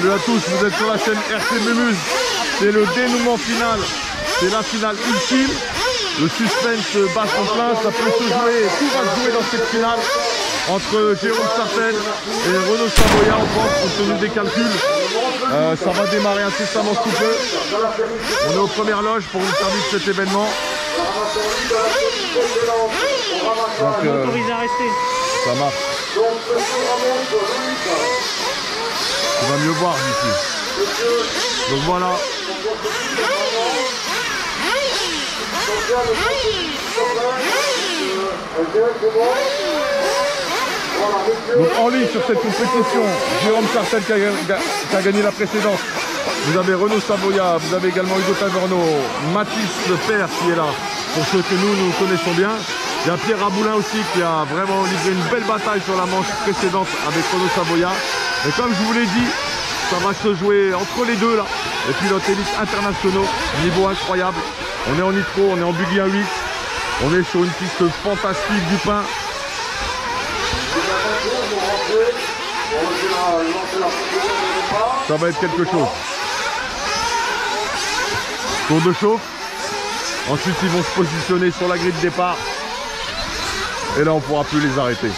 Salut à tous, vous êtes sur la chaîne RC Mémuse. C'est le dénouement final, c'est la finale ultime. Le suspense bat son plein, ça peut se jouer, tout va se jouer dans cette finale entre Jérôme Sartène et Renaud Savoya, on pense, compte tenu des calculs. Ça va démarrer incessamment sous peu. On est aux premières loges pour vous servir de cet événement. Donc, à rester. Ça marche. Tu vas mieux voir d'ici. Donc voilà. Donc en ligne sur cette compétition, Jérôme Sartène qui a gagné la précédente. Vous avez Renaud Savoya, vous avez également Hugo Taverneau, Mathis le père qui est là, pour ceux que nous connaissons bien. Il y a Pierre Raboulin aussi qui a vraiment livré une belle bataille sur la manche précédente avec Renaud Savoya. Et comme je vous l'ai dit, ça va se jouer entre les deux là. Et puis pilotes élite internationaux, niveau incroyable. On est en nitro, on est en buggy 1.8. On est sur une piste fantastique du pain. Ça va être quelque chose. Tour de chauffe. Ensuite ils vont se positionner sur la grille de départ. Et là on ne pourra plus les arrêter.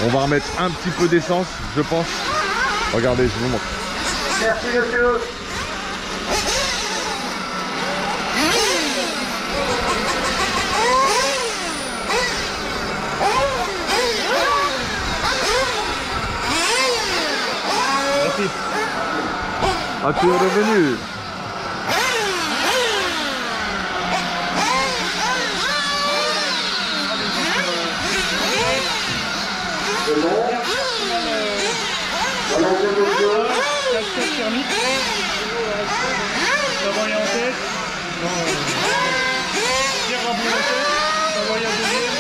On va remettre un petit peu d'essence, je pense. Regardez, je vous montre. Merci monsieur. Ah, tu es revenu. Thermique. Savoya en tête. Pierre Raboulin en tête. Savoya deuxième.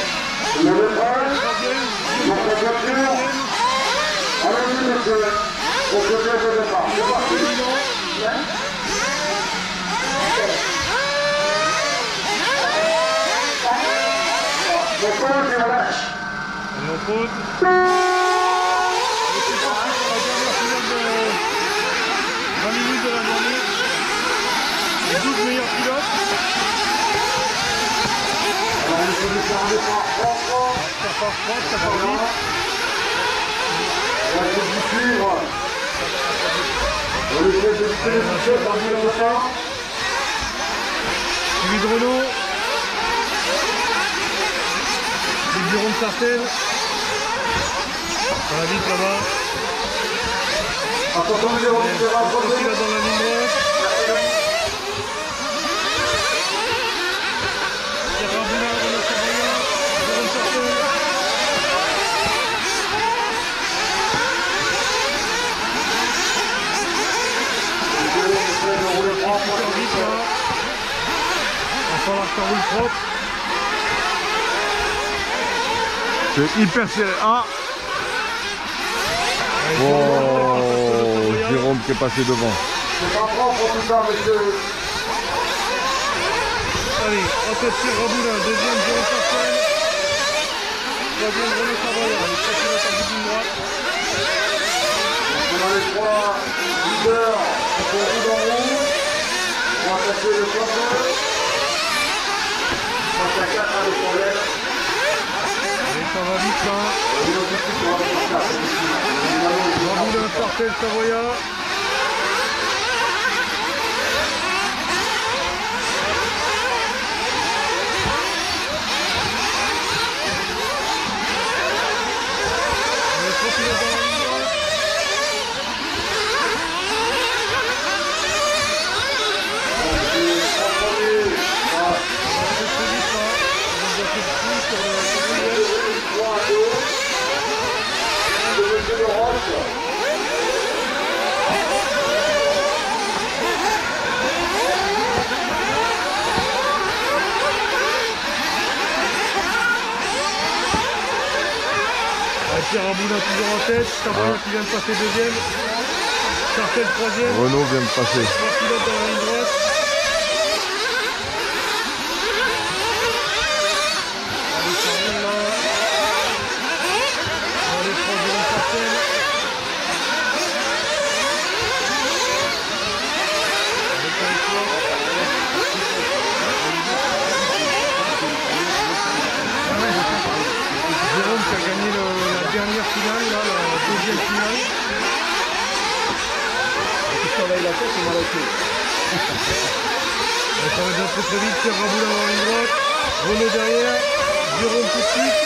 Allez-y monsieur. Pour que je ne pas. C'est parti. On pose et on lâche. Allez, on pose. C'est parti pour la dernière finale de 20 minutes de la journée. Les 12 meilleurs pilotes. Ça part froid, ça part vite. On va essayer de suivre. On va essayer de suivre les succès par le temps. Suivi de Renault. C'est Jérôme Sartène. Ça va vite là-bas. Attention, Jérôme, c'est rapproché. Aussi là dans la ligne droite. Pierre Raboulin, Renaud Savoya, Jérôme Sartène. Super vite là. Il va falloir que ça roule propre. C'est hyper serré. Ah, oh, Jérôme qui est passé devant. C'est pas propre tout ça, monsieur. Allez, en tête Pierre Raboulin, deuxième Jérôme Sartène, troisième Renaud Savoya, les trois pilotes en bout d'une droite. On a les trois leaders qui sont roue dans roue. On va passer le contrôle. Face à 4 à des problèmes. Allez, ça va vite là. Raboulin, Sartène, Savoya. Les trois pilotes dans la ligne droite. Pierre Raboulin toujours en tête, Savoya qui vient de passer deuxième, Sartène troisième, Renaud vient de passer. trois pilotes dans la ligne droite. Allez, ça roule là. Allez, trois Jérôme Sartène. ça, c'est mal à pied. Ça va déjà très vite, Pierre Raboulin en ligne droite, Renaud derrière, Jérôme tout de suite.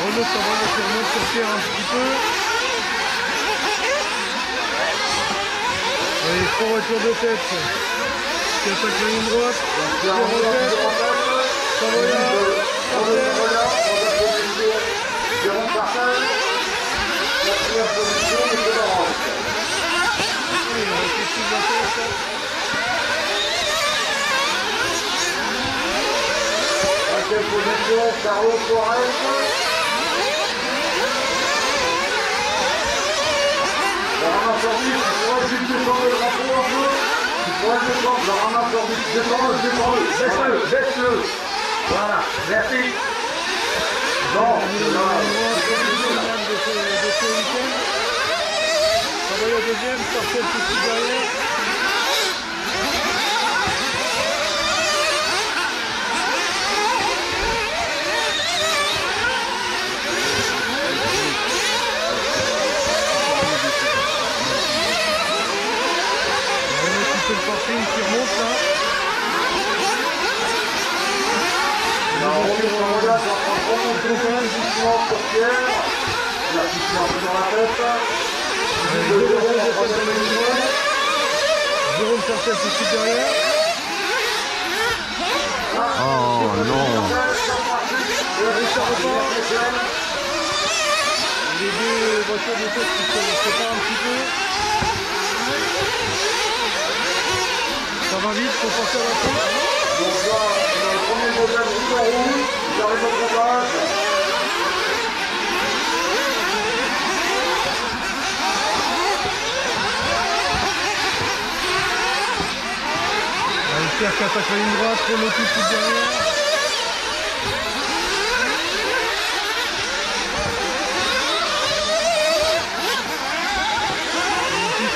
Renaud ça va qui remonte sur Pierre un petit peu. Allez, 3 voitures de tête qui attaquent la ligne droite. Jérôme Cartel, quatrième position, monsieur Laurent. Il reste ici de la tête. Cinquième position, Carlos Suarez. Bernard Service, tu pourrais essayer de descendre le drapeau un peu. Tu pourrais descendre, Bernard Service, descends-le, baisse-le. Voilà, merci. Non, Savoya deuxième, Sarcel tout de suite derrière. Le parking qui remonte là. La route Savoya est en train de remonter doucement sur Pierre. Il a poussé un peu dans la tête. Jérôme Sarcel tout de suite derrière. Oh non. Les deux voitures de tête qui se séparent un petit peu. Ça va vite, faut passer à la fin. Donc là, le premier modèle roule en rouge, il arrive au comptage. Pierre qui attaque la ligne droite, Renaud tout de suite derrière.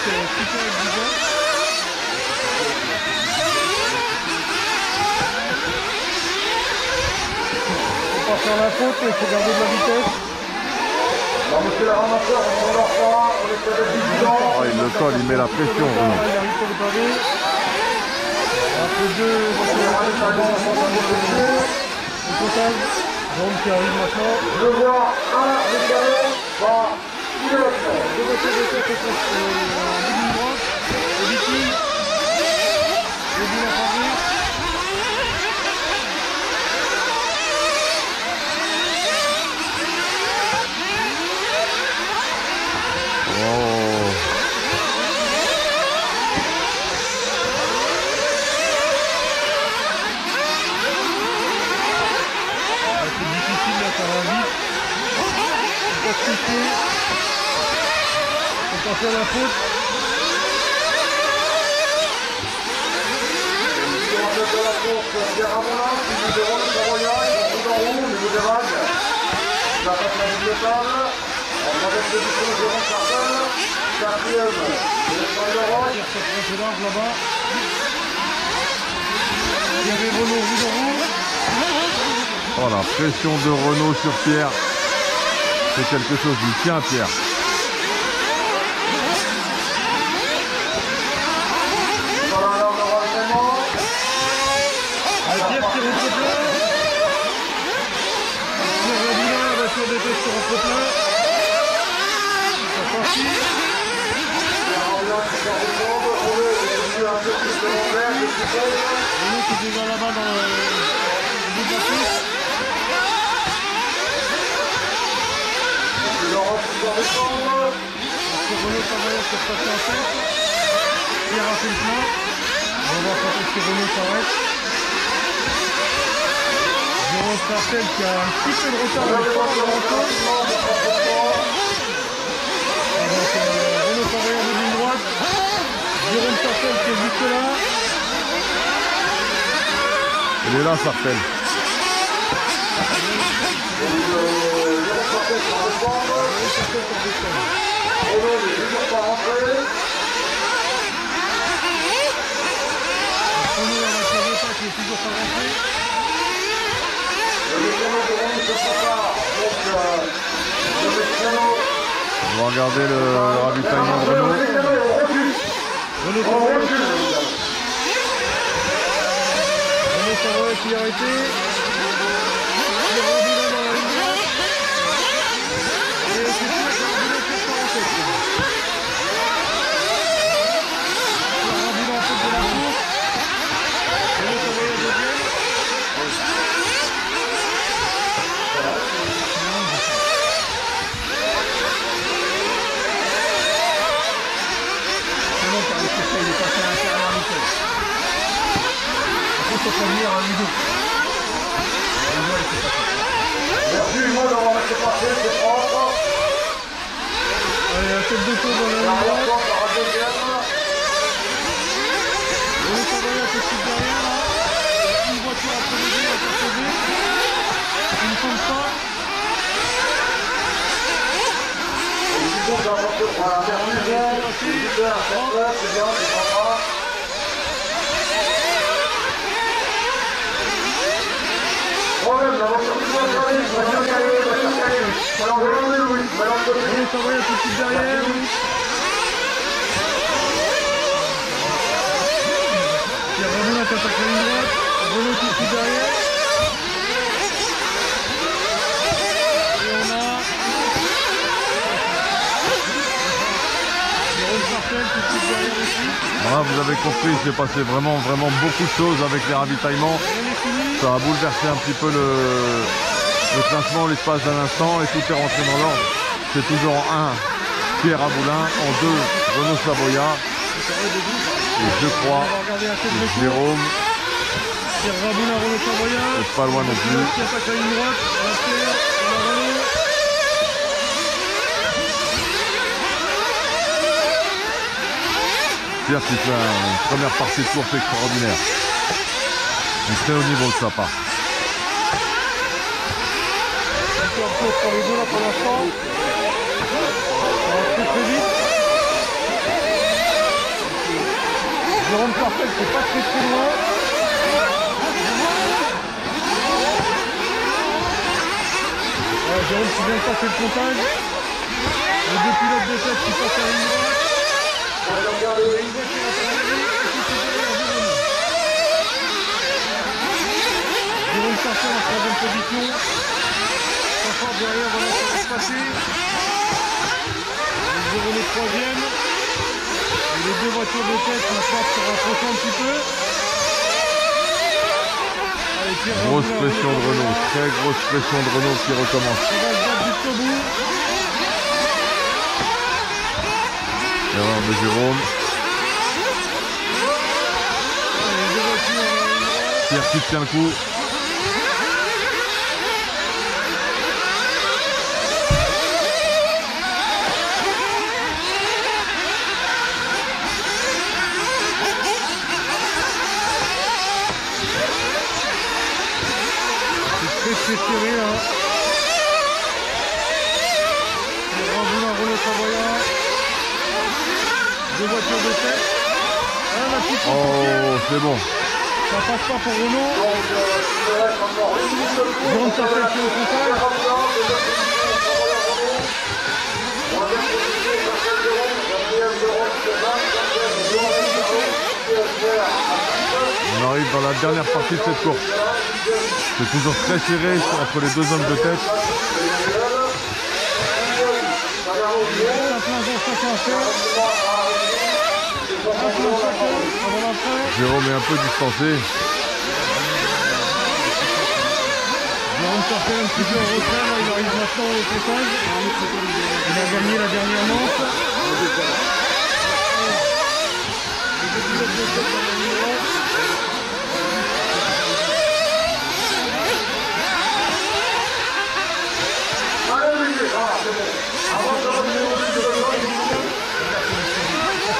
Super exigeant. Faut pas faire la faute, il faut garder de la vitesse. Alors, monsieur le ramasseur, on leur fera, on est peut-être vigilant. Oh, il le colle, il met la pression. Il arrive sur le pavé. Après deux, au total, Jérôme qui arrive maintenant. Je vois un décalé, pas une autre. Deux voitures de tête en ligne droite. Le Viking, le Boulin Paris. Oh. C'est difficile là, ça va vite. Faut pas se piquer. Faut pas faire la faute. Sur la tête de la course, Pierre Raboulin, qui nous déroule le Savoya, il roule en roue au niveau des vagues. Il attaque la double table. En troisième position, Jérôme Cartel. Quatrième, Alexandre Roy. Pierre se prend ses larges là-bas. Il y avait Renaud roule en roue. Oh, la pression de Renaud sur Pierre. C'est quelque chose, il tient Pierre. Voilà alors le renseignement. Pierre qui rentre plein. Pierre Raboulin, la voiture de tête qui rentre plein. Ça partit. Pierre Raboulin qui sort du monde. Renaud est devenu un peu plus secondaire, je suppose. Renaud qui est déjà là-bas dans le bout de la piste. Il en rentre dans les chambres. Renaud Savoya qui est repassé en tête. Pierre a fait le plein. On va voir quand est-ce que Renaud s'arrête. Jérôme Sarcel qui a un petit peu de retard dans le temps de rencontre. Donc Renaud Savoya en ligne droite. Jérôme Sarcel qui est juste là. Il est là, Sarcel. Jérôme Sartel sur le centre. Renault n'est toujours pas rentré. Renault la voiture de tête qui est toujours pas rentrée. Le mécano de Renault se prépare. Donc, le mécano. On va regarder le ravitaillement de Renault. Le mécano est au recul. Renault Au recul. Savoya qui est arrêté. Pierre Rabulin dans la ligne droite. Et c'est sûr que Rabulin qui repart en tête. Pierre Rabulin en tête de la course. Renault Savoya deuxième. C'est bon, par le il est passé à l'intérieur à Michel. Pour venir à Ludo. Merci Hugo d'avoir laissé passer, c'est propre. Allez, la tête de tour dans la La ligne droite. réaction par la deuxième. Renault Savoya tout de suite derrière là. Une voiture entre les deux à percevoir. Il ne tombe pas. Donc la voiture prend la perfusion. Super, c'est bien, c'est sympa. Problème, la voiture qui doit aller, voiture calée. Maintenant, Louis, maintenant, Renault Savoya tout de suite derrière. Pierre Rabulin qui attaque la ligne droite. Renault tout de suite derrière. Et on a Jérôme Sartel tout de suite derrière aussi. Voilà, vous avez compris, il s'est passé vraiment beaucoup de choses avec les ravitaillements. On est fini. Ça a bouleversé un petit peu le classement l'espace d'un instant et tout est rentré dans l'ordre. C'est toujours en 1 Pierre Rabulin, en 2 Renault Savoya et je crois On va regarder la tête de course. Jérôme Pierre Rabulin, Renault Savoya. n'est pas loin non plus. Qui attaque la ligne droite. On a Pierre, on a Renault. Pierre qui fait une première partie de course extraordinaire. Il est très haut niveau de sa part. Victoire course pour les deux là pour l'instant. Ça va très vite. Jérôme Sartel c'est pas très loin. Ouais, Jérôme qui vient de passer le comptage. Les deux pilotes de tête qui passent à la ligne droite. Il y a une voiture à terminer et tout est derrière Jérôme. Jérôme Sartel en troisième position. Fort derrière, voilà, ça va se passer. Jérôme est troisième. Et les deux voitures de tête maintenant se rapprochent un petit peu. Allez, Pierre Grosse Rabulin, pression de Renault, très grosse pression de Renault qui recommence. On va se battre jusqu'au bout. Erreur de Jérôme. Allez, les deux voitures à la ligne droite. Pierre qui tient le coup. C'est très serré là. Pierre Rabulin, Renault Savoya. Deux voitures de tête. Ah, la petite course pour Pierre. Oh, c'est bon. Ça passe pas pour Renault. Donc, il reste encore une minute de course. Jérôme Sartel qui est au comptage. Pierre Rabulin, deuxième position, Savoya Renault. Troisième position, Sartel Jérôme. Quatrième Jérôme, Stéphane. Cinquième Jérôme Sartel. Pierre à On arrive dans la dernière partie de cette course. C'est toujours très serré entre les deux hommes de tête. Jérôme est un peu distancé. Jérôme Sartel un petit peu en retrait, là, il arrive maintenant au comptage. Il a gagné la dernière manche. Les deux pilotes de tête dans la ligne droite.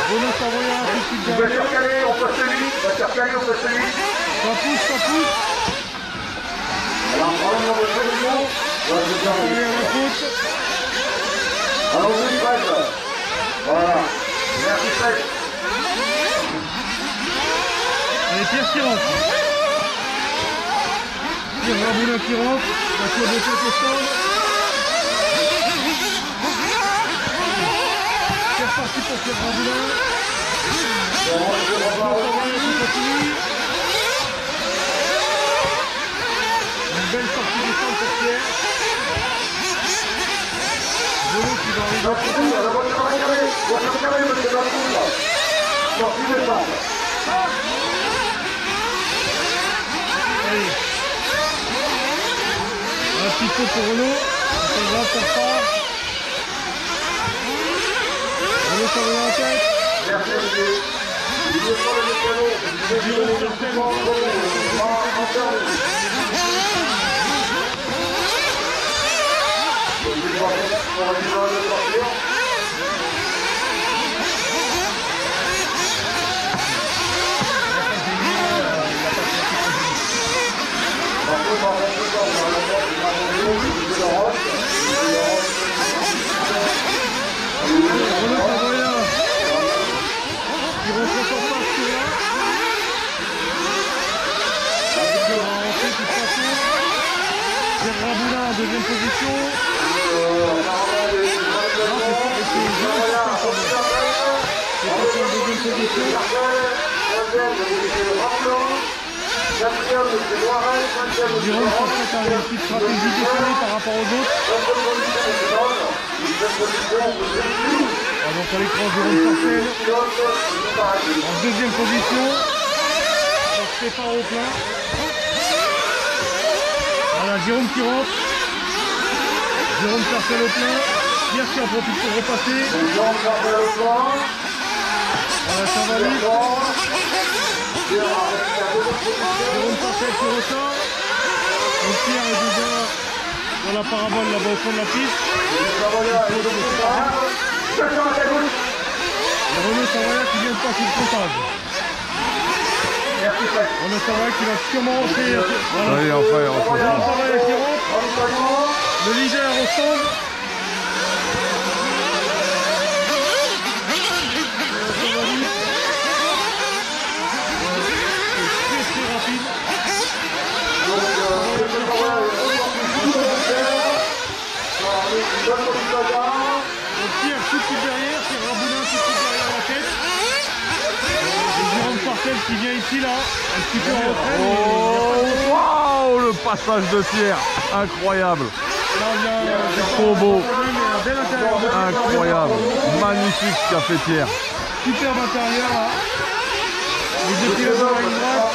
Renault Savoya tout de suite derrière. Voiture calée, on peut celui. Voiture calée, on peut celui. Ça pousse, ça pousse. Alors, problème de prévision. Derrière la côte. oublie Fred. Voilà. Merci Fred. Allez, Pierre qui rentre. Pierre Raboulin qui rentre. La tour de tête au stand. C'est reparti pour Pierre Raboulin. Une belle sortie du centre pour Pierre. Volo qui va arriver. La voiture carrée, monsieur Bakoul. Sortie de centre. Allez. Un petit peu pour Renault. C'est grave pour ça. Renault qui revient en tête. Merci Olivier. Il est sur le mécano. Il est sur le mécano. Renault Savoyard qui rentre encore pas celui-là. Il va rentrer de toute façon. Pierre Raboulin en deuxième position. Jérôme Forfait a une petite stratégie décalée par rapport aux autres. Donc à l'écran Jérôme Forfait en deuxième position. Donc Stéphane au plein. Voilà Jérôme qui rentre. Jérôme Forfait au plein. Pierre qui en profite pour repasser. Voilà, ça va vite. Jérôme Forfait qui ressort. Donc Pierre est déjà dans la parabole là-bas au fond de la piste. Le Renault Savoyard qui vient de passer le comptage. Renault Savoyard qui va sûrement rentrer. Voilà. Allez, enfin. Renault Savoyard qui rentre. Le leader au stand. Pierre tout de suite derrière, Pierre Raboulin tout de suite derrière la tête. Et Jérôme Forfait qui vient ici là, un petit peu en retrait. Waouh, le passage de Pierre, incroyable. Trop beau, incroyable, magnifique ce qu'a fait Pierre. Superbe intérieur là. Les deux pilotes dans la ligne droite.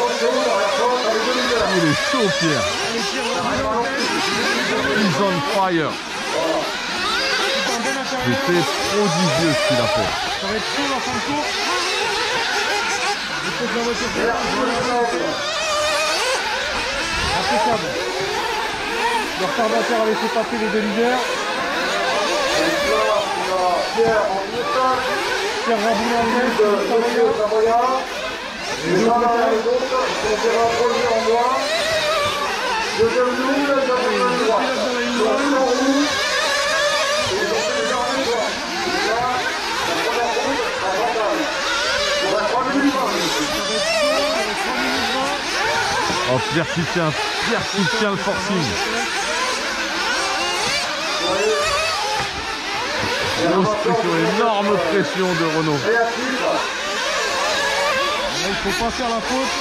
Il est chaud Pierre. Et Pierre Raboulin en tête. He's on fire. C'était prodigieux ce qu'il a fait. Ça va être chaud la fin de course. Il faut que la voiture soit impeccable. Le retardateur avait fait taper les deux leaders. Pierre Raboulin en tête. Les autres, ils sont reproduits en noir. Deuxième nous, la deuxième droite. Oh, Pierre qui tient le forcing. Grosse pression, énorme pression de Renault. Il faut pas faire la faute.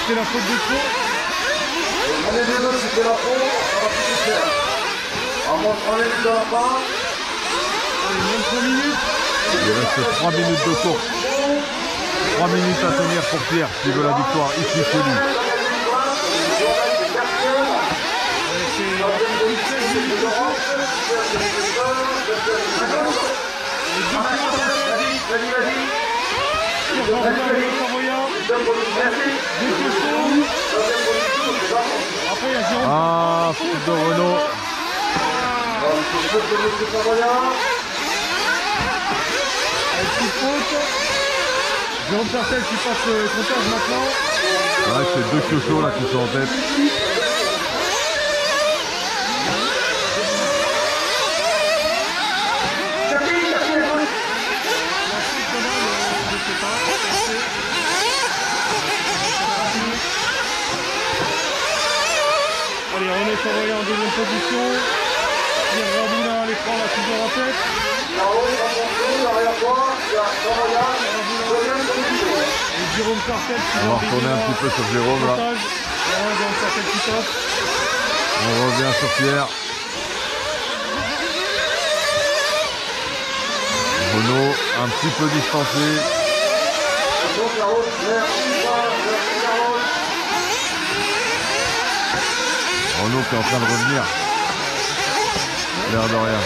C'est la faute de trop. Allez, les deux, si c'est la faute, ça va tout faire. On montre 3 minutes dans la fin. Il reste 3 minutes. Il reste 3 minutes de course. 3 minutes à tenir pour Pierre qui veut la victoire ici chez lui. Ah, faute de Renault. Jérôme Forfait qui passe le comptage maintenant. Ouais, c'est deux chiochos là qui sont en tête. Savoya en deuxième position. Pierre Raboulin à l'écran, là, toujours en tête. Et Jérôme Cartel qui On va retourner un petit peu sur Jérôme là. Jérôme Cartel qui passe. On revient sur Pierre. Renaud un petit peu distancé. Renaud qui est en train de revenir. L'air de rien.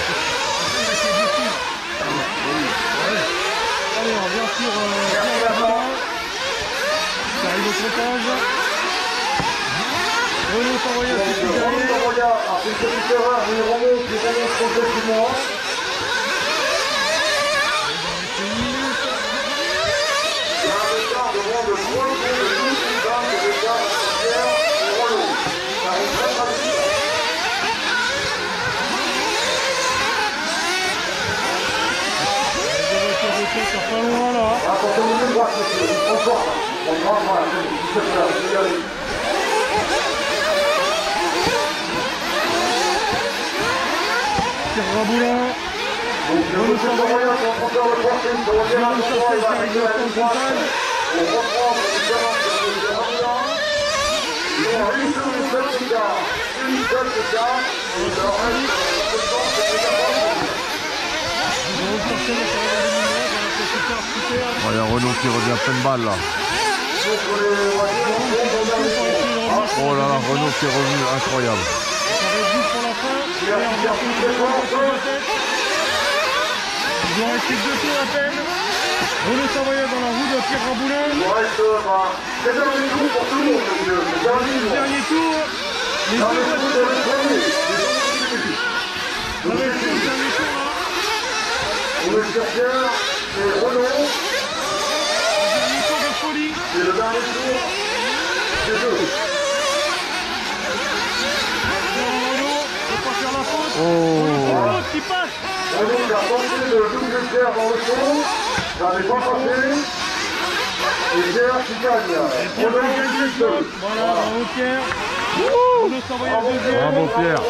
Allez, on revient sur Pierre Raboulin. Ça arrive au comptage. Renaud Savoya qui est derrière. Savoya a fait une petite erreur, mais il remonte, il remonte complètement. Pas loin là. Pierre Raboulin. Renaud Savoya. Jérôme Cartel qui arrive dans le comptage. Il y a Renaud qui revient plein de balles là. Oh là là, Renaud qui est revenu, incroyable. Ça va être juste pour la fin. Et on vient sur le tête. Il doit rester 2 tours à peine. Renaud Savoya dans la roue de Pierre Raboulin. C'est le dernier tour pour tout le monde, monsieur. Le dernier tour. Les deux voitures. Ça va être le dernier tour là. On est sur Pierre et Renaud. Le dernier tour de folie. C'est le dernier tour des deux. Renaud, faut pas faire la faute. Oh. Renaud qui passe. Renaud qui a tenté de doubler Pierre dans le fond. Ça n'est pas passé. Et Pierre qui gagne. Pierre Renaud gagne qui le gagne. choc. Voilà, bravo Pierre. Renaud Savoya deuxième. Bravo Pierre.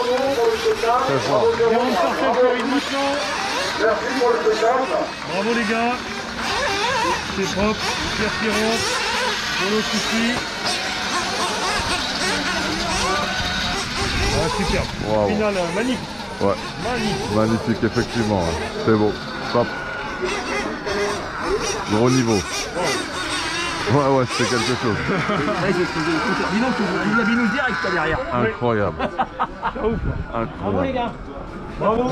Très fort. Jérôme Cartel qui arrive maintenant. Merci pour le spectacle. Bravo les gars. C'est propre. Pierre qui rentre. Renaud qui suit. Ah, super. Wow. Finale magnifique. Ouais, Magnifique. magnifique effectivement. Ouais. C'est beau. Top. Gros niveau. Ouais, ouais, c'était quelque chose. Dis donc, il a binous direct là derrière. Incroyable. C'est ouf. Bravo les Incroyable. gars. Bravo.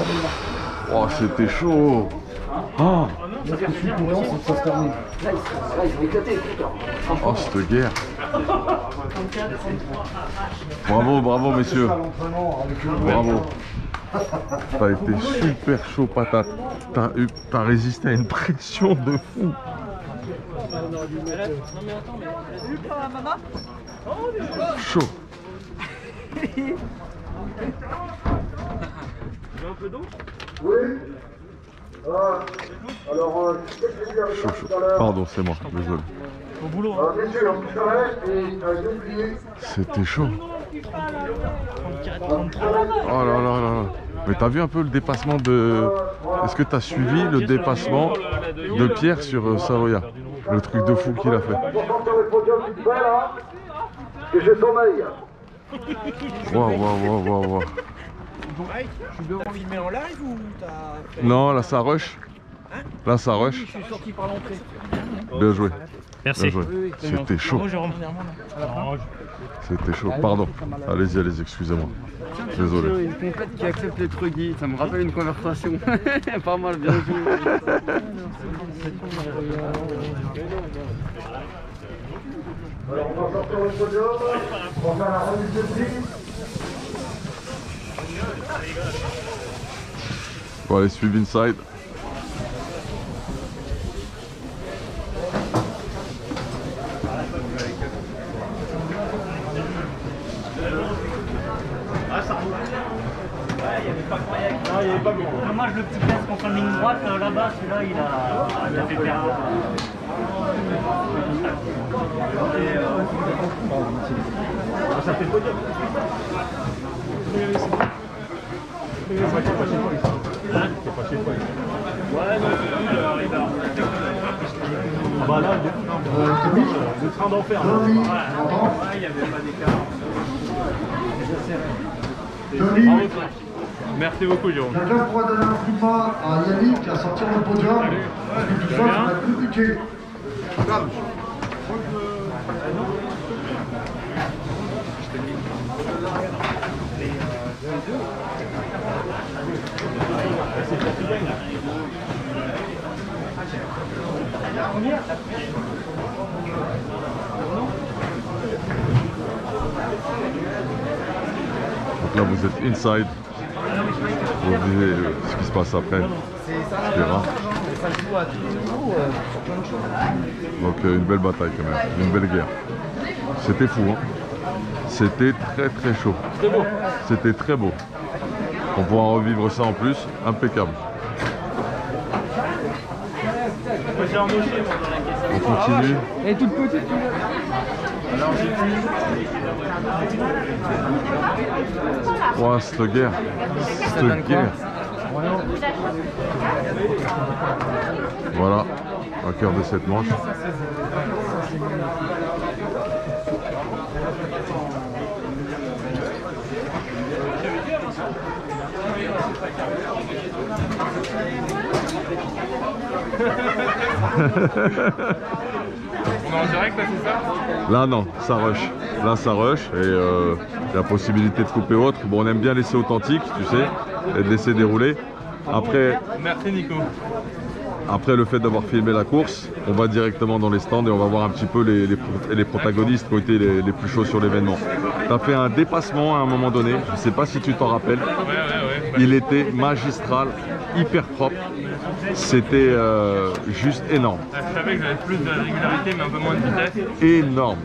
Oh, c'était chaud. Oh, Ça se termine. Là, ils ont éclaté. oh, cette guerre. Bravo, bravo messieurs. Bravo. T'as été super chaud patate. T'as résisté à une pression de fou. Chaud. Oui. Alors, qu'est-ce que vous avez Chaud, fait chaud. tout à l'heure Pardon, c'est moi, désolé. Au boulot. Messieurs, un pistolet et j'ai oublié. C'était chaud. Oh là là là là. Mais t'as vu un peu le dépassement de... Est-ce que t'as suivi le dépassement de Pierre sur Savoya? Le truc de fou qu'il a fait. On sort sur le podium vite fait là. Et j'ai sommeil. Waouh, waouh, waouh, waouh, waouh. Tu dois filmer en live ou t'as fait... Non, là ça rush. Là ça rush. Je suis sorti par l'entrée. Bien joué. Merci. Bien joué. C'était chaud. Jérôme. C'était chaud. Pardon. Allez-y, allez-y, excusez-moi. Désolé. Une compète qui accepte les trucs, ça me rappelle une conversation. Pas mal, bien joué. Alors on va sortir le podium. On va faire la remise de prix. On va aller suivre inside. Dommage le petit casque contre la ligne droite là-bas, celui-là il a fait perdre. Ça fait le podium. Ah bah là, le train d'enfer. Il n'y avait pas d'écart. Merci beaucoup, Jérôme. Quelqu'un pourrait donner un coup de main à Yannick à sortir le podium. Parce que tout ça, ça va être compliqué. Donc là vous êtes inside, vous vivez ce qui se passe après, etc. Donc une belle bataille quand même, une belle guerre. C'était fou, hein. C'était très chaud. C'était très beau. On pourra revivre ça en plus, impeccable. On continue. Elle est toute petite, tu vois. Ouah, cette guerre. Cette guerre. Voilà, au cœur de cette manche. On est en direct là, c'est ça? Là non, ça rush. Là ça rush et la possibilité de couper autre. Bon, on aime bien laisser authentique, tu sais, et de laisser dérouler. Après, Merci Nico. après le fait d'avoir filmé la course, on va directement dans les stands et on va voir un petit peu les protagonistes qui ont été les plus chauds sur l'événement. Tu as fait un dépassement à un moment donné, je ne sais pas si tu t'en rappelles. Ouais. Il était magistral, hyper propre. C'était juste énorme. Je savais que j'avais plus de régularité mais un peu moins de vitesse. Énorme.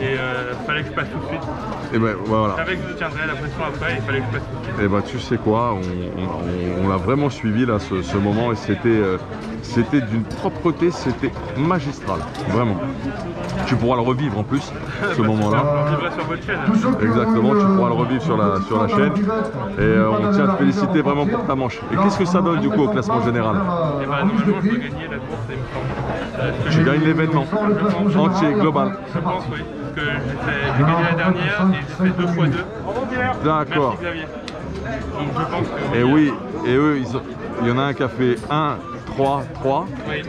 Et fallait que je passe tout de suite. Et ben voilà. Je savais que je tiendrais la pression après et il fallait que je passe tout de suite. Et ben tu sais quoi, on l'a vraiment suivi là ce moment et c'était d'une propreté, c'était magistral, vraiment. Tu pourras le revivre en plus, ce moment-là. Je vivrai sur votre chaîne. Exactement, tu pourras le revivre sur la chaîne. Et on tient à te féliciter vraiment pour ta manche. Et qu'est-ce que ça donne du coup au classement général? Et bah normalement je dois gagner la course et me semble. Tu gagnes l'événement entier, global. Je pense oui. Parce que j'ai gagné la dernière et j'ai fait 2 x 2. D'accord. Merci Xavier. Donc je pense que. Et oui, et eux, il y en a un qui a fait 1, 3, 3. Oui.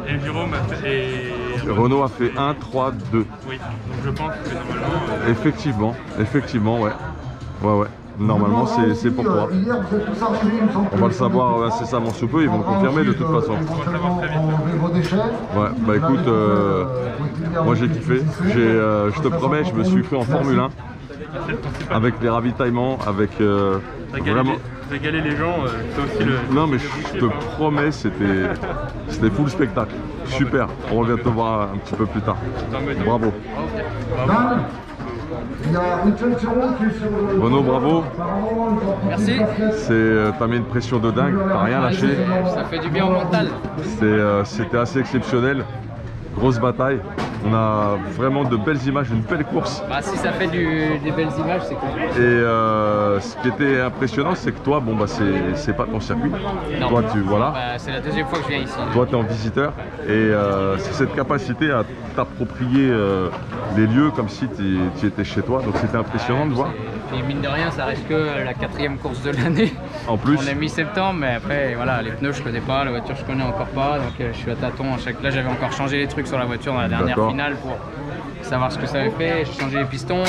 Et Jérôme a fait. Et Renaud a fait 1, 3, 2. oui. Donc je pense que normalement. Effectivement, ouais. Ouais. Normalement, c'est pour toi. On va le savoir incessamment sous peu, ils vont le confirmer de toute façon. Ouais, bah écoute, moi j'ai kiffé. Je te promets, je me suis pris en Formule 1 avec les ravitaillements, avec vraiment. Régaler les gens, c'est aussi le. Non mais je te promets, c'était full spectacle. Super, on revient te voir un petit peu plus tard. Bravo. Il y a une seule seconde qui est sur le... Renaud, bravo. Merci. T'as mis une pression de dingue, t'as rien lâché. Ça fait du bien au mental. C'était assez exceptionnel. Grosse bataille. On a vraiment de belles images, une belle course. Bah, si ça fait des belles images, c'est cool. Et ce qui était impressionnant, c'est que toi, bon bah c'est pas ton circuit. Non. Toi, voilà. Bah, c'est la deuxième fois que je viens ici. Toi, tu es en visiteur et c'est cette capacité à t'approprier les lieux comme si tu étais chez toi. Donc c'était impressionnant de voir. Et mine de rien, ça reste que la 4e course de l'année. En plus. On est mi-septembre, mais après, voilà, les pneus je connais pas, la voiture je connais encore pas, donc je suis à tâtons à chaque. Là, j'avais encore changé les trucs sur la voiture dans la dernière finale pour savoir ce que ça avait fait. J'ai changé les pistons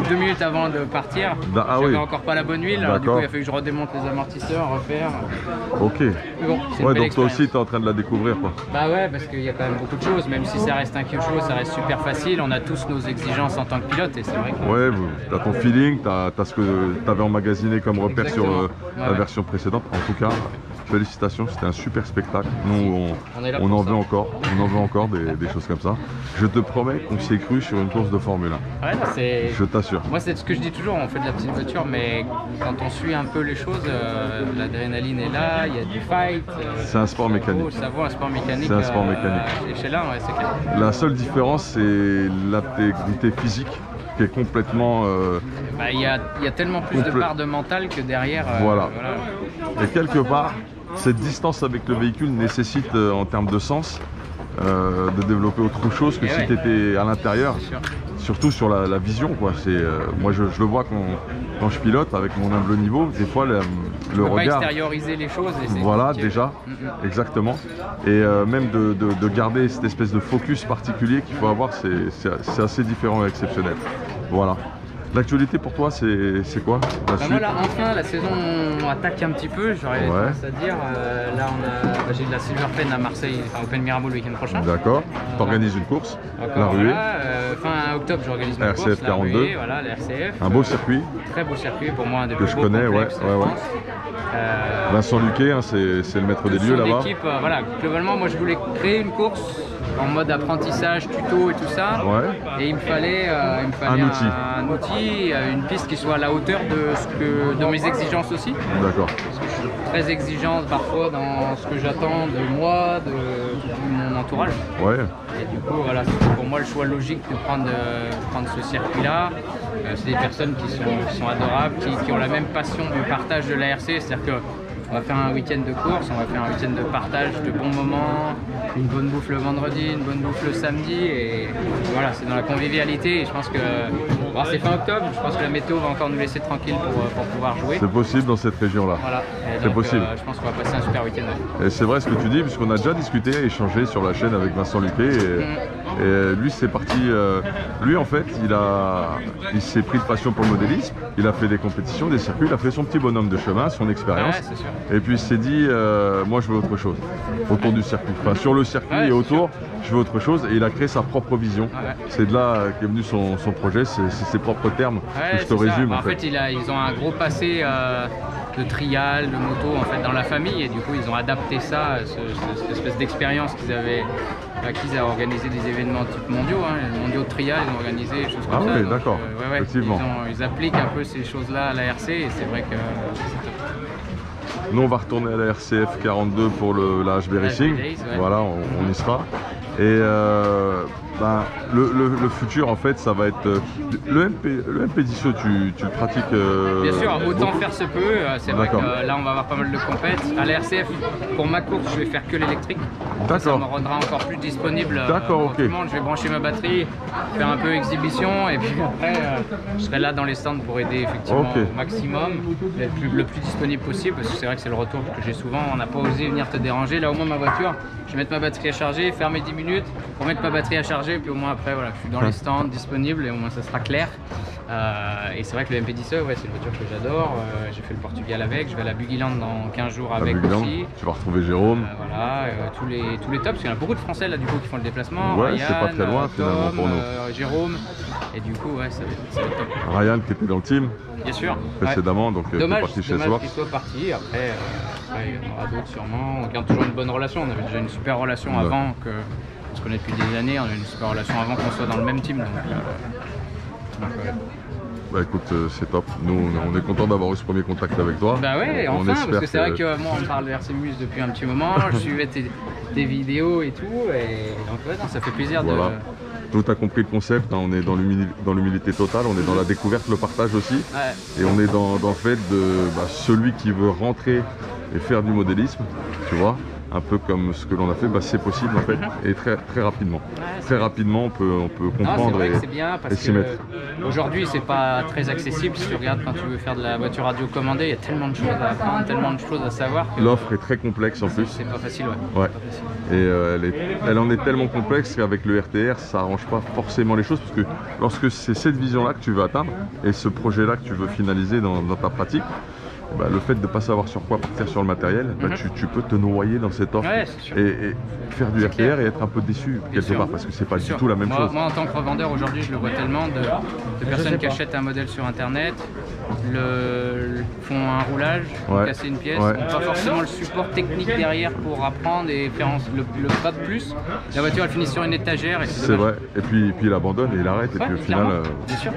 2 minutes avant de partir. J'avais encore pas la bonne huile, alors du coup il a fallu que je redémonte les amortisseurs, refaire. Ok. Mais bon, ouais, donc toi aussi tu es en train de la découvrir quoi. Bah ouais, parce qu'il y a quand même beaucoup de choses, même si ça reste un Kyosho, ça reste super facile, on a tous nos exigences en tant que pilote et c'est vrai que... Ouais, tu as ton feeling, tu as ce que tu avais emmagasiné comme repère. Exactement. Sur la version précédente. En tout cas, félicitations, c'était un super spectacle. Nous, on en veut encore, des choses comme ça. Je te promets qu'on s'est cru sur une course de Formule 1. Ouais, c'est... Je t'assure. Moi, c'est ce que je dis toujours, on fait de la petite voiture, mais quand on suit un peu les choses, l'adrénaline est là, il y a du fight. C'est un sport mécanique. Ça vaut un sport mécanique. C'est un sport mécanique. Chez l'un, ouais, c'est clair. La seule différence, c'est l'intégrité physique qui est complètement... Il y a tellement plus de part de mental que derrière. Voilà. Et quelque part, cette distance avec le véhicule nécessite en termes de sens de développer autre chose que si tu étais à l'intérieur. Surtout sur la vision, quoi. Moi je le vois quand je pilote avec mon humble niveau, des fois le regard. Pas extérioriser les choses. Et voilà, déjà, exactement. Et même de garder cette espèce de focus particulier qu'il faut avoir, c'est assez différent et exceptionnel. Voilà. L'actualité pour toi, c'est quoi moi là, enfin, la saison attaque un petit peu, j'aurais tendance à dire. Là, j'ai de la Silver Pen à Marseille, enfin Open Mirabeau le week-end prochain. D'accord. Tu organises une course, la ruée. Fin octobre, j'organise ma course, RCF 42. la ruée, voilà, la RCF. Un beau circuit. Très beau circuit pour moi, un des que je connais, Vincent Luquet, hein, c'est le maître des lieux là-bas. Voilà, globalement, moi je voulais créer une course en mode apprentissage, tuto et tout ça. Et il me fallait un outil, une piste qui soit à la hauteur de mes exigences aussi. D'accord. Parce que je suis très exigeant parfois dans ce que j'attends de moi, de mon entourage. Et du coup, voilà, c'était pour moi le choix logique de prendre ce circuit-là. C'est des personnes qui sont adorables, qui ont la même passion du partage de l'ARC, c'est-à-dire que on va faire un week-end de course, on va faire un week-end de partage de bons moments, une bonne bouffe le vendredi, une bonne bouffe le samedi, et voilà, c'est dans la convivialité. Et je pense que c'est fin octobre, je pense que la météo va encore nous laisser tranquille pour pouvoir jouer. C'est possible dans cette région-là. Voilà, c'est possible. Je pense qu'on va passer un super week-end. Et c'est vrai ce que tu dis, puisqu'on a déjà discuté, échangé sur la chaîne avec Vincent Luquet. Et lui, c'est parti. Lui, en fait, il s'est pris de passion pour le modélisme. Il a fait des compétitions, des circuits. Il a fait son petit bonhomme de chemin, son expérience. Et puis il s'est dit, moi, je veux autre chose autour du circuit. Enfin, sur le circuit et autour, je veux autre chose. Et il a créé sa propre vision. C'est de là qu'est venu son projet. C'est ses propres termes que je te résume. En fait, ils ont un gros passé de trial, de moto en fait dans la famille, et du coup ils ont adapté ça, cette espèce d'expérience qu'ils avaient acquise à organiser des événements type mondiaux, les mondiaux de trial, ils ont organisé des choses comme ça. Ah oui, d'accord, effectivement. Ils appliquent un peu ces choses-là à la RC, et c'est vrai que c'est top. Nous on va retourner à la RCF 42 pour la HB Racing, voilà, on y sera. Et le futur en fait ça va être le MP10 tu le pratiques bien sûr, autant beaucoup. faire se peut, c'est vrai que là on va avoir pas mal de compètes. À la RCF, pour ma course je vais faire que l'électrique, ça me rendra encore plus disponible pour tout le monde. Je vais brancher ma batterie, faire un peu exhibition, et puis après je serai là dans les stands pour aider effectivement au maximum, le plus disponible possible, parce que c'est vrai que c'est le retour que j'ai souvent, on n'a pas osé venir te déranger. Là au moins ma voiture, je vais mettre ma batterie à charger, faire mes 10 minutes pour mettre ma batterie à charger, puis au moins après voilà, je suis dans les stands disponible, et au moins ça sera clair. Et c'est vrai que le MP10 c'est une voiture que j'adore. J'ai fait le Portugal avec, je vais à la Buggyland dans 15 jours avec aussi. Tu vas retrouver Jérôme. Voilà, tous les tops, parce qu'il y en a beaucoup de Français là du coup qui font le déplacement. Ouais, c'est pas très loin finalement pour nous. Jérôme, et du coup ça va être top. Ryan qui était dans le team. Bien sûr. Précédemment, donc dommage, parti chez soi. qu'il soit parti. Après, il y en aura d'autres sûrement. On garde toujours une bonne relation. On avait déjà une super relation avant que. On se connaît depuis des années, on a eu une super relation avant qu'on soit dans le même team. Bah écoute, c'est top. Nous, on est content d'avoir eu ce premier contact avec toi. Bah ouais, enfin, parce que c'est vrai que moi, on parle de RC Muse depuis un petit moment. Je suivais tes vidéos et tout, et donc ça fait plaisir de. Nous, tu as compris le concept, on est dans l'humilité totale, on est dans la découverte, le partage aussi. Et on est dans le fait de celui qui veut rentrer et faire du modélisme, tu vois. Un peu comme ce que l'on a fait, c'est possible en fait, et très rapidement. Très rapidement, on peut comprendre et s'y mettre. Aujourd'hui, c'est pas très accessible. Si tu regardes quand tu veux faire de la voiture radio commandée, il y a tellement de choses à apprendre, tellement de choses à savoir. L'offre est très complexe en plus. C'est pas facile, Et elle en est tellement complexe qu'avec le RTR, ça arrange pas forcément les choses, parce que lorsque c'est cette vision-là que tu veux atteindre et ce projet-là que tu veux finaliser dans ta pratique, le fait de ne pas savoir sur quoi partir sur le matériel, tu peux te noyer dans cette offre et faire du RTR et être un peu déçu quelque part, parce que c'est pas du tout la même chose. Moi en tant que revendeur aujourd'hui, je le vois tellement de personnes qui achètent un modèle sur internet, font un roulage, casser une pièce, n'ont pas forcément le support technique derrière pour apprendre et faire le pas de plus. La voiture elle finit sur une étagère et c'est vrai, et puis il abandonne et il arrête, et puis au final... Bien sûr,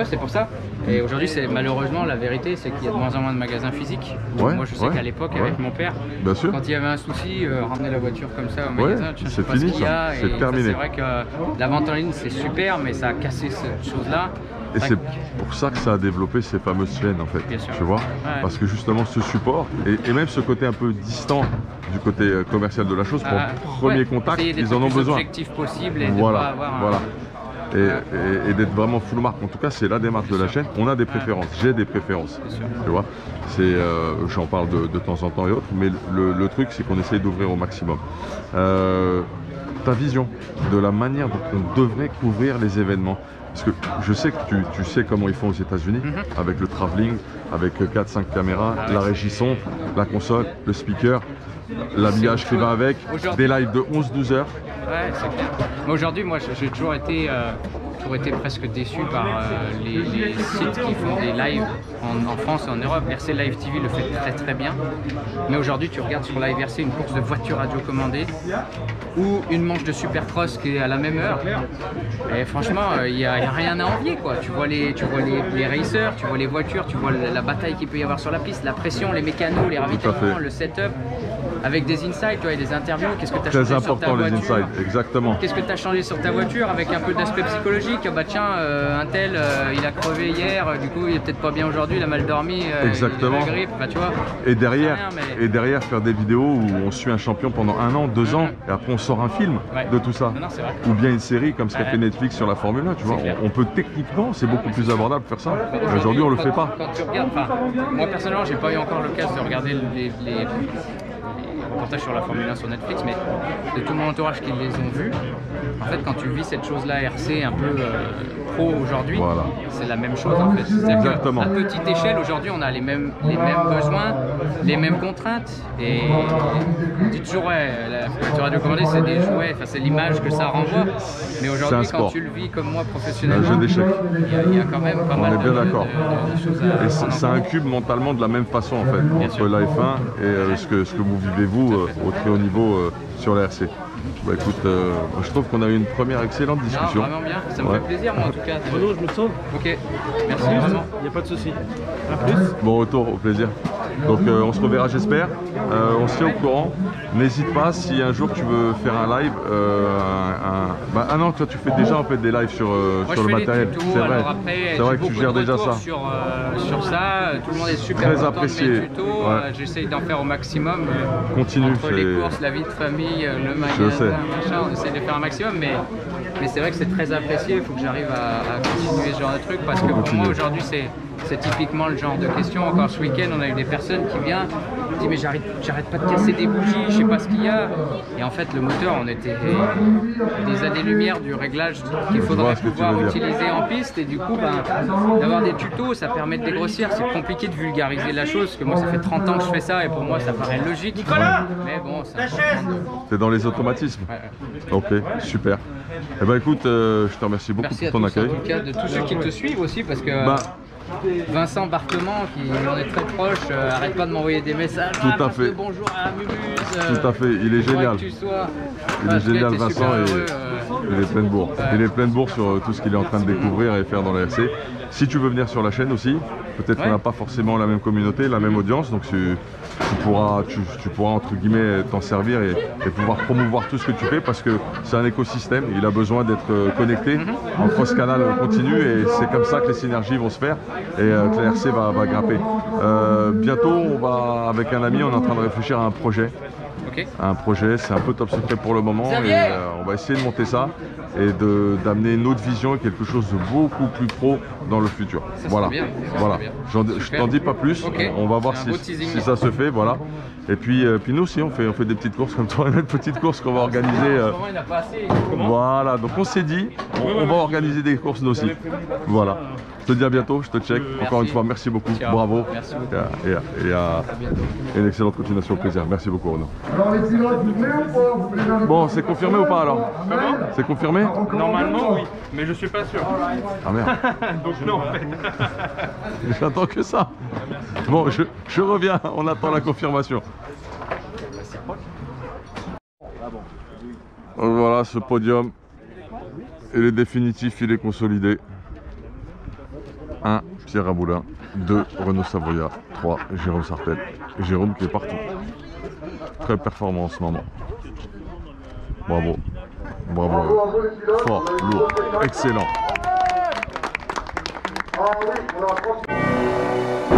c'est pour ça. Et aujourd'hui, malheureusement, la vérité c'est qu'il y a de moins en moins moins de magasins physiques. Ouais, Moi, je sais qu'à l'époque, avec mon père, bien sûr. quand il y avait un souci, ramener la voiture comme ça au magasin, tu sais pas ce qu'il y a. C'est terminé. C'est vrai que la vente en ligne, c'est super, mais ça a cassé cette chose-là. Et c'est pour ça que ça a développé ces fameuses chaînes en fait, tu vois, parce que justement ce support et même ce côté un peu distant du côté commercial de la chose, pour premier contact, ils en ont besoin. Objectif possible et voilà, de pas avoir voilà. Et d'être vraiment full marque. En tout cas, c'est la démarche de la chaîne. On a des préférences, j'ai des préférences, tu vois. J'en parle de temps en temps et autres, mais le truc, c'est qu'on essaye d'ouvrir au maximum. Ta vision de la manière dont on devrait couvrir les événements. Parce que je sais que tu sais comment ils font aux États-Unis, avec le travelling, avec 4-5 caméras, la régie son, la console, le speaker, l'habillage qui va avec, des lives de 11-12 heures. Ouais, c'est clair. Mais aujourd'hui, moi, j'ai toujours été presque déçu par les sites qui font des lives en France et en Europe. RC Live TV le fait très très bien. Mais aujourd'hui, tu regardes sur Live RC une course de voiture radiocommandée ou une manche de Supercross qui est à la même heure. Et franchement, il n'y a rien à envier, quoi. Tu vois les racers, tu vois les voitures, tu vois la bataille qu'il peut y avoir sur la piste, la pression, les mécanos, les ravitaillements, le setup. Avec des insights, tu vois, et des interviews, qu'est-ce que tu as changé sur ta voiture. Très important les insights, exactement. Qu'est-ce que tu as changé sur ta voiture avec un peu d'aspect psychologique. Bah tiens, un tel, il a crevé hier, du coup il est peut-être pas bien aujourd'hui, il a mal dormi, exactement. Il a la grippe, bah, tu vois. Et derrière faire des vidéos où on suit un champion pendant 1 an, 2 ans, et après on sort un film de tout ça. Non, vrai. Ou bien une série comme ce qu'a fait Netflix sur la Formule 1, tu vois. On peut techniquement, c'est beaucoup plus abordable de faire ça. Aujourd'hui on le fait pas. Quand tu regardes, moi personnellement j'ai pas eu encore l'occasion de regarder les reportages sur la Formule 1 sur Netflix, mais de tout mon entourage qui les ont vus, en fait quand tu vis cette chose-là RC un peu pro aujourd'hui, c'est la même chose en fait. Exactement. À petite échelle, aujourd'hui on a les mêmes besoins, les mêmes contraintes, et on dit toujours la voiture radiocommandée c'est des jouets, c'est l'image que ça renvoie, mais aujourd'hui quand tu le vis comme moi professionnellement, il y a quand même pas mal de choses à... Et ça incube mentalement de la même façon en fait, entre la F1 et ce que vous vivez vous au très haut niveau sur la RC. Bah écoute, je trouve qu'on a eu une première excellente discussion. Non, vraiment bien, ça me fait plaisir moi en tout cas. Renaud, je me sauve. Ok, merci vraiment. Il n'y a pas de souci. À plus. Bon retour, au plaisir. Donc on se reverra j'espère, on se tient au courant. N'hésite pas si un jour tu veux faire un live, ah non, toi tu fais déjà en fait des lives sur le matériel, c'est vrai que tu gères déjà ça. Sur ça, tout le monde est super très content apprécié. De mes tutos, j'essaye d'en faire au maximum. Continue. Entre les courses, la vie de famille, le magasin, machin, on essaie de faire un maximum, mais c'est vrai que c'est très apprécié, il faut que j'arrive à continuer ce genre de truc, parce que pour moi aujourd'hui c'est typiquement le genre de question. Encore ce week-end, on a eu des personnes qui viennent, qui disent mais j'arrête pas de casser des bougies, je sais pas ce qu'il y a. Et en fait, le moteur, on était des années-lumière du réglage qu'il faudrait pouvoir utiliser en piste. Et du coup, d'avoir des tutos, ça permet de dégrossir. C'est compliqué de vulgariser la chose, parce que moi, ça fait 30 ans que je fais ça, et pour moi, ça paraît logique. Mais bon, c'est important de... T'es dans les automatismes. Ok, super. Eh ben écoute, je te remercie beaucoup pour ton accueil. En tout cas, de tous ceux qui te suivent aussi, parce que Vincent Bartement, qui en est très proche, arrête pas de m'envoyer des messages. Tout à fait. Bonjour à Mubus. Tout à fait, il est génial. Il est génial, Vincent, et il est plein de bourre. Il est plein de bourre sur tout ce qu'il est en train de découvrir et faire dans la RC. Si tu veux venir sur la chaîne aussi, peut-être qu'on n'a pas forcément la même communauté, la même audience, donc tu pourras entre guillemets t'en servir et pouvoir promouvoir tout ce que tu fais, parce que c'est un écosystème, il a besoin d'être connecté en cross-canal continu, et c'est comme ça que les synergies vont se faire et que la RC va grimper. Bientôt, avec un ami, on est en train de réfléchir à un projet. Un projet, c'est un peu top secret pour le moment, et on va essayer de monter ça et d'amener une autre vision et quelque chose de beaucoup plus pro dans le futur. Voilà. Je t'en dis pas plus, on va voir si ça se fait, voilà. Et puis nous aussi on fait des petites courses comme toi, une petite course qu'on va organiser. Voilà, donc on s'est dit, on va organiser des courses nous aussi. Voilà. Je te dis à bientôt, je te check. Encore une fois, merci beaucoup, bravo. Et une excellente continuation, au plaisir. Merci beaucoup Renaud. Bon, c'est confirmé ou pas alors? Comment? C'est confirmé? Normalement oui, mais je suis pas sûr. Ah merde. Donc non en fait. J'attends que ça. Bon, je reviens, on attend la confirmation. Voilà, ce podium, il est définitif, il est consolidé. Pierre Raboulin. 2 Renault Savoia, 3 Jérôme Sartel. Et Jérôme qui est partout. Très performant en ce moment. Bravo. Bravo. Fort, lourd, excellent. Ah oui, on a